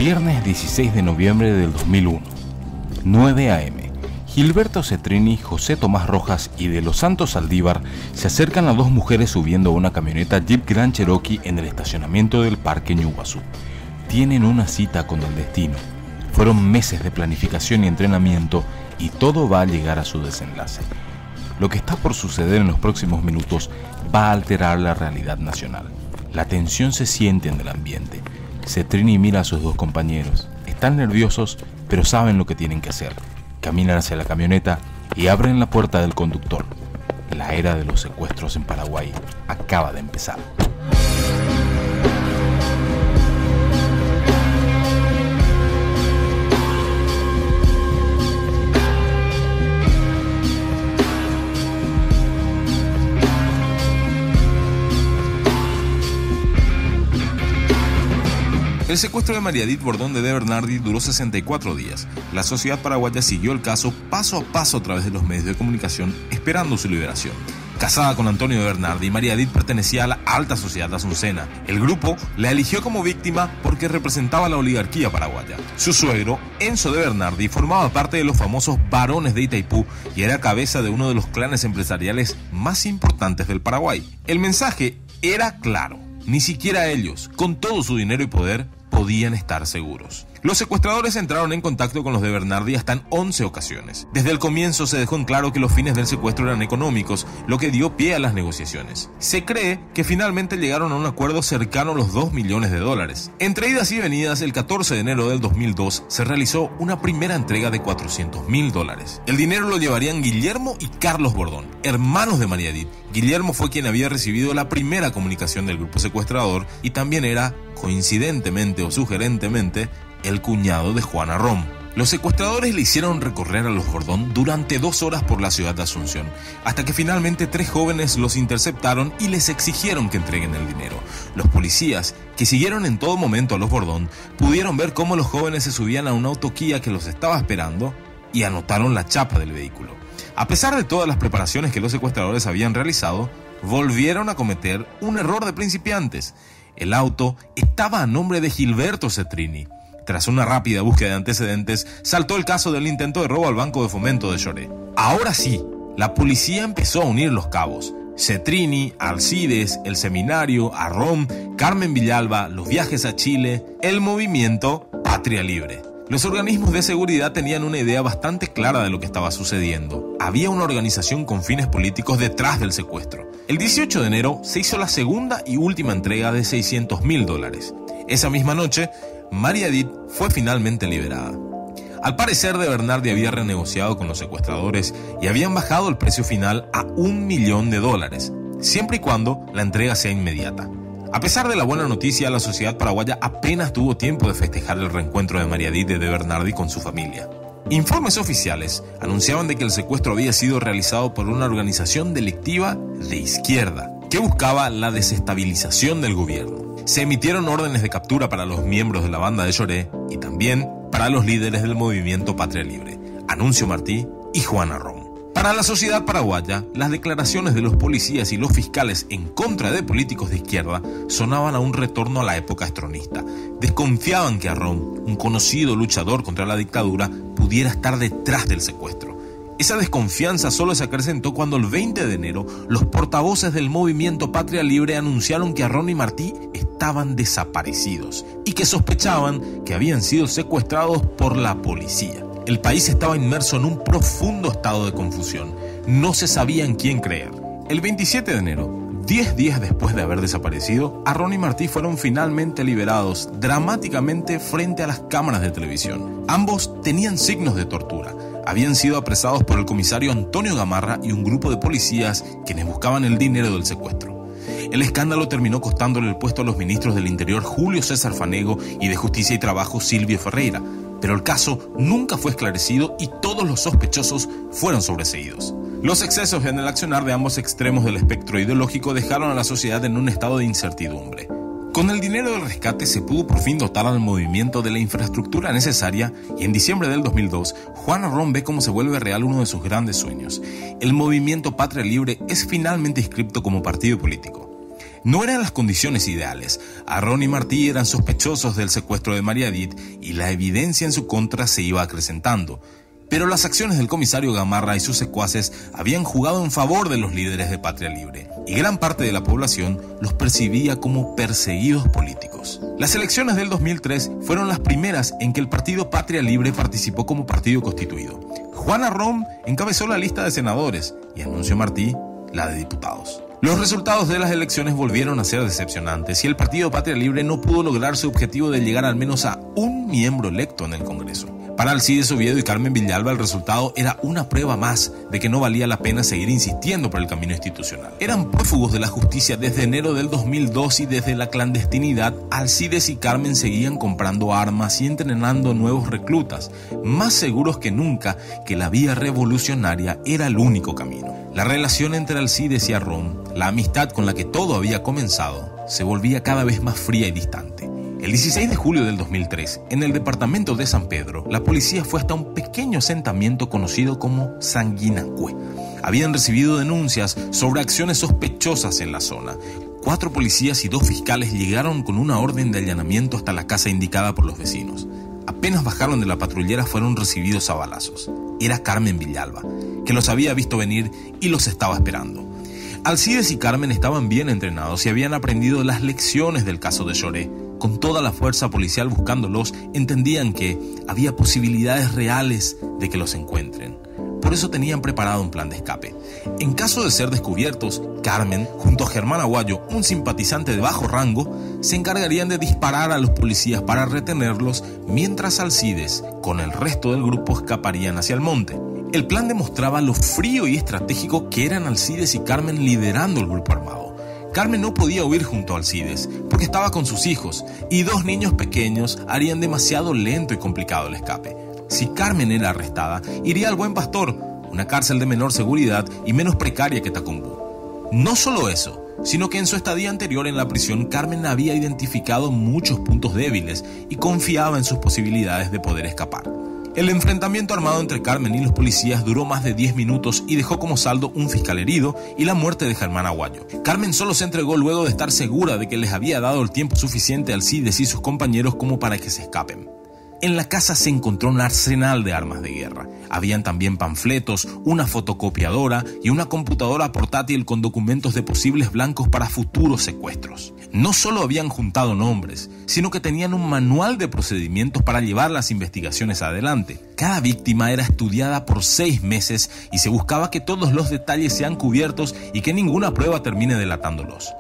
Viernes 16 de noviembre del 2001, 9 a.m. Gilberto Cetrini, José Tomás Rojas y de los Santos Saldívar se acercan a dos mujeres subiendo a una camioneta Jeep Grand Cherokee en el estacionamiento del Parque Ñuguazú. Tienen una cita con el destino. Fueron meses de planificación y entrenamiento y todo va a llegar a su desenlace. Lo que está por suceder en los próximos minutos va a alterar la realidad nacional. La tensión se siente en el ambiente. Cetrini mira a sus dos compañeros. Están nerviosos, pero saben lo que tienen que hacer. Caminan hacia la camioneta y abren la puerta del conductor. La era de los secuestros en Paraguay acaba de empezar. El secuestro de María Edith Bordón de Bernardi duró 64 días. La sociedad paraguaya siguió el caso paso a paso a través de los medios de comunicación, esperando su liberación. Casada con Antonio de Bernardi, María Edith pertenecía a la alta sociedad asuncena. El grupo la eligió como víctima porque representaba a la oligarquía paraguaya. Su suegro, Enzo de Bernardi, formaba parte de los famosos varones de Itaipú y era cabeza de uno de los clanes empresariales más importantes del Paraguay. El mensaje era claro. Ni siquiera ellos, con todo su dinero y poder, podían estar seguros. Los secuestradores entraron en contacto con los de Bernardi hasta en 11 ocasiones. Desde el comienzo se dejó en claro que los fines del secuestro eran económicos, lo que dio pie a las negociaciones. Se cree que finalmente llegaron a un acuerdo cercano a los $2 millones. Entre idas y venidas, el 14 de enero del 2002 se realizó una primera entrega de $400.000. El dinero lo llevarían Guillermo y Carlos Bordón, hermanos de María Edith. Guillermo fue quien había recibido la primera comunicación del grupo secuestrador y también era, coincidentemente o sugerentemente, el cuñado de Juana Rom. Los secuestradores le hicieron recorrer a los Bordón durante 2 horas por la ciudad de Asunción, hasta que finalmente 3 jóvenes los interceptaron y les exigieron que entreguen el dinero. Los policías, que siguieron en todo momento a los Bordón, pudieron ver cómo los jóvenes se subían a un auto Kia que los estaba esperando y anotaron la chapa del vehículo. A pesar de todas las preparaciones que los secuestradores habían realizado, volvieron a cometer un error de principiantes. El auto estaba a nombre de Gilberto Cetrini. Tras una rápida búsqueda de antecedentes, saltó el caso del intento de robo al Banco de Fomento de Lloré. Ahora sí, la policía empezó a unir los cabos. Cetrini, Alcides, el Seminario, Arrom, Carmen Villalba, los viajes a Chile, el movimiento Patria Libre. Los organismos de seguridad tenían una idea bastante clara de lo que estaba sucediendo. Había una organización con fines políticos detrás del secuestro. El 18 de enero se hizo la segunda y última entrega de $600.000. Esa misma noche, María Edith fue finalmente liberada. Al parecer, de Bernardi había renegociado con los secuestradores y habían bajado el precio final a $1 millón, siempre y cuando la entrega sea inmediata. A pesar de la buena noticia, la sociedad paraguaya apenas tuvo tiempo de festejar el reencuentro de María Edith de Bernardi con su familia. Informes oficiales anunciaban de que el secuestro había sido realizado por una organización delictiva de izquierda que buscaba la desestabilización del gobierno. Se emitieron órdenes de captura para los miembros de la banda de Lloré y también para los líderes del movimiento Patria Libre, Anuncio Martí y Juana Rom. Para la sociedad paraguaya, las declaraciones de los policías y los fiscales en contra de políticos de izquierda sonaban a un retorno a la época estronista. Desconfiaban que Arrom, un conocido luchador contra la dictadura, pudiera estar detrás del secuestro. Esa desconfianza solo se acrecentó cuando el 20 de enero los portavoces del movimiento Patria Libre anunciaron que Arrom y Martí estaban desaparecidos y que sospechaban que habían sido secuestrados por la policía. El país estaba inmerso en un profundo estado de confusión. No se sabía en quién creer. El 27 de enero, 10 días después de haber desaparecido, Arrom y Martí fueron finalmente liberados dramáticamente frente a las cámaras de televisión. Ambos tenían signos de tortura. Habían sido apresados por el comisario Antonio Gamarra y un grupo de policías quienes buscaban el dinero del secuestro. El escándalo terminó costándole el puesto a los ministros del Interior Julio César Fanego y de Justicia y Trabajo Silvio Ferreira, pero el caso nunca fue esclarecido y todos los sospechosos fueron sobreseídos. Los excesos en el accionar de ambos extremos del espectro ideológico dejaron a la sociedad en un estado de incertidumbre. Con el dinero del rescate se pudo por fin dotar al movimiento de la infraestructura necesaria y en diciembre del 2002, Juana Rom ve cómo se vuelve real uno de sus grandes sueños. El movimiento Patria Libre es finalmente inscripto como partido político. No eran las condiciones ideales. Arrón y Martí eran sospechosos del secuestro de Mariadit y la evidencia en su contra se iba acrecentando. Pero las acciones del comisario Gamarra y sus secuaces habían jugado en favor de los líderes de Patria Libre, y gran parte de la población los percibía como perseguidos políticos. Las elecciones del 2003 fueron las primeras en que el partido Patria Libre participó como partido constituido. Juan Arrón encabezó la lista de senadores y Anuncio Martí la de diputados. Los resultados de las elecciones volvieron a ser decepcionantes y el partido Patria Libre no pudo lograr su objetivo de llegar al menos a un miembro electo en el Congreso. Para Alcides Oviedo y Carmen Villalba el resultado era una prueba más de que no valía la pena seguir insistiendo por el camino institucional. Eran prófugos de la justicia desde enero del 2002 y desde la clandestinidad Alcides y Carmen seguían comprando armas y entrenando nuevos reclutas, más seguros que nunca que la vía revolucionaria era el único camino. La relación entre Alcides y Arrón, la amistad con la que todo había comenzado, se volvía cada vez más fría y distante. El 16 de julio del 2003, en el departamento de San Pedro, la policía fue hasta un pequeño asentamiento conocido como Sanguinacue. Habían recibido denuncias sobre acciones sospechosas en la zona. 4 policías y 2 fiscales llegaron con una orden de allanamiento hasta la casa indicada por los vecinos. Apenas bajaron de la patrullera fueron recibidos a balazos. Era Carmen Villalba, que los había visto venir y los estaba esperando. Alcides y Carmen estaban bien entrenados y habían aprendido las lecciones del caso de Lloré. Con toda la fuerza policial buscándolos, entendían que había posibilidades reales de que los encuentren. Por eso tenían preparado un plan de escape. En caso de ser descubiertos, Carmen, junto a Germán Aguayo, un simpatizante de bajo rango, se encargarían de disparar a los policías para retenerlos, mientras Alcides, con el resto del grupo, escaparían hacia el monte. El plan demostraba lo frío y estratégico que eran Alcides y Carmen liderando el grupo armado. Carmen no podía huir junto a Alcides porque estaba con sus hijos y 2 niños pequeños harían demasiado lento y complicado el escape. Si Carmen era arrestada, iría al Buen Pastor, una cárcel de menor seguridad y menos precaria que Tacumbú. No solo eso, sino que en su estadía anterior en la prisión, Carmen había identificado muchos puntos débiles y confiaba en sus posibilidades de poder escapar. El enfrentamiento armado entre Carmen y los policías duró más de 10 minutos y dejó como saldo un fiscal herido y la muerte de Germán Aguayo. Carmen solo se entregó luego de estar segura de que les había dado el tiempo suficiente a Alcides y sus compañeros como para que se escapen. En la casa se encontró un arsenal de armas de guerra. Habían también panfletos, una fotocopiadora y una computadora portátil con documentos de posibles blancos para futuros secuestros. No solo habían juntado nombres, sino que tenían un manual de procedimientos para llevar las investigaciones adelante. Cada víctima era estudiada por 6 meses y se buscaba que todos los detalles sean cubiertos y que ninguna prueba termine delatándolos.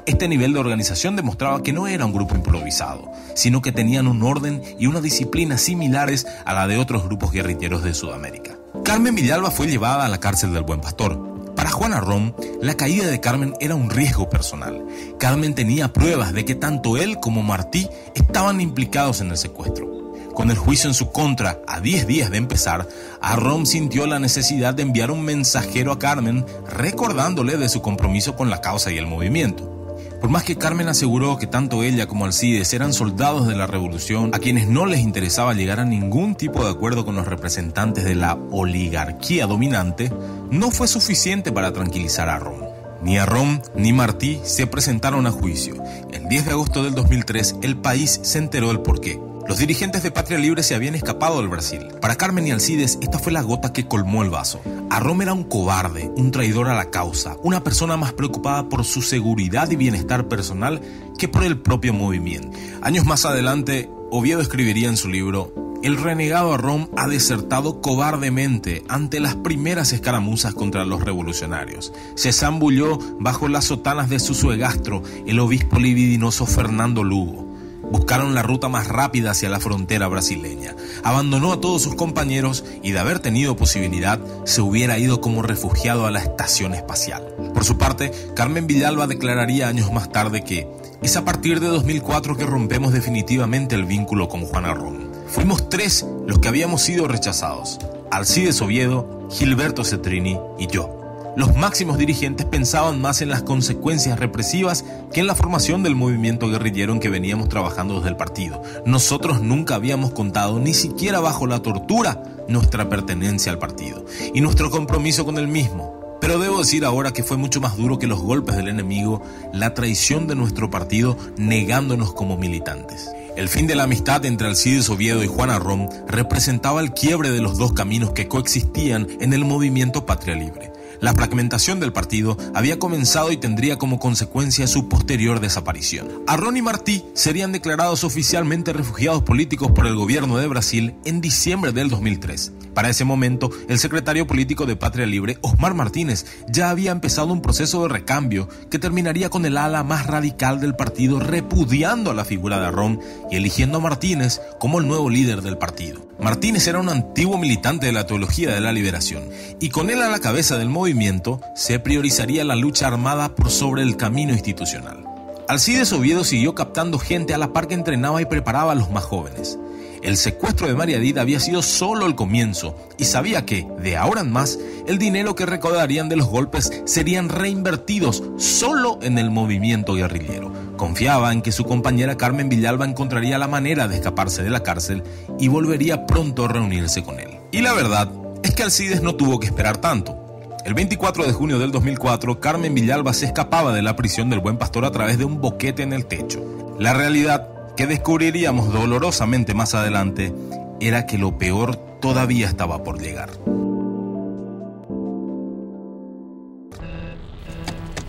Este nivel de organización demostraba que no era un grupo improvisado, sino que tenían un orden y una disciplina similares a la de otros grupos guerrilleros de Sudamérica. Carmen Villalba fue llevada a la cárcel del Buen Pastor. Para Juan Arrón, la caída de Carmen era un riesgo personal. Carmen tenía pruebas de que tanto él como Martí estaban implicados en el secuestro. Con el juicio en su contra, a 10 días de empezar, Arrón sintió la necesidad de enviar un mensajero a Carmen recordándole de su compromiso con la causa y el movimiento. Por más que Carmen aseguró que tanto ella como Alcides eran soldados de la revolución a quienes no les interesaba llegar a ningún tipo de acuerdo con los representantes de la oligarquía dominante, no fue suficiente para tranquilizar a Arrón. Ni Arrón ni Martí se presentaron a juicio. El 10 de agosto del 2003, el país se enteró del porqué. Los dirigentes de Patria Libre se habían escapado del Brasil. Para Carmen y Alcides, esta fue la gota que colmó el vaso. Arrón era un cobarde, un traidor a la causa, una persona más preocupada por su seguridad y bienestar personal que por el propio movimiento. Años más adelante, Oviedo escribiría en su libro: el renegado Arrón ha desertado cobardemente ante las primeras escaramuzas contra los revolucionarios. Se zambulló bajo las sotanas de Susuegastro, el obispo libidinoso Fernando Lugo. Buscaron la ruta más rápida hacia la frontera brasileña. Abandonó a todos sus compañeros y, de haber tenido posibilidad, se hubiera ido como refugiado a la estación espacial. Por su parte, Carmen Villalba declararía años más tarde que es a partir de 2004 que rompemos definitivamente el vínculo con Juan Arrón. Fuimos 3 los que habíamos sido rechazados: Alcides Oviedo, Gilberto Cetrini y yo. Los máximos dirigentes pensaban más en las consecuencias represivas que en la formación del movimiento guerrillero en que veníamos trabajando desde el partido. Nosotros nunca habíamos contado, ni siquiera bajo la tortura, nuestra pertenencia al partido y nuestro compromiso con el mismo. Pero debo decir ahora que fue mucho más duro que los golpes del enemigo, la traición de nuestro partido negándonos como militantes. El fin de la amistad entre Alcides Oviedo y Juan Arrón representaba el quiebre de los dos caminos que coexistían en el movimiento Patria Libre. La fragmentación del partido había comenzado y tendría como consecuencia su posterior desaparición. Arrón y Martí serían declarados oficialmente refugiados políticos por el gobierno de Brasil en diciembre del 2003. Para ese momento, el secretario político de Patria Libre, Osmar Martínez, ya había empezado un proceso de recambio que terminaría con el ala más radical del partido repudiando a la figura de Arrón y eligiendo a Martínez como el nuevo líder del partido. Martínez era un antiguo militante de la teología de la liberación y con él a la cabeza del movimiento se priorizaría la lucha armada por sobre el camino institucional. Alcides Oviedo siguió captando gente a la par que entrenaba y preparaba a los más jóvenes. El secuestro de María Edith había sido solo el comienzo y sabía que, de ahora en más, el dinero que recaudarían de los golpes serían reinvertidos solo en el movimiento guerrillero. Confiaba en que su compañera Carmen Villalba encontraría la manera de escaparse de la cárcel y volvería pronto a reunirse con él. Y la verdad es que Alcides no tuvo que esperar tanto. El 24 de junio del 2004, Carmen Villalba se escapaba de la prisión del Buen Pastor a través de un boquete en el techo. La realidad, que descubriríamos dolorosamente más adelante, era que lo peor todavía estaba por llegar.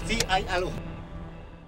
Sí, hay algo.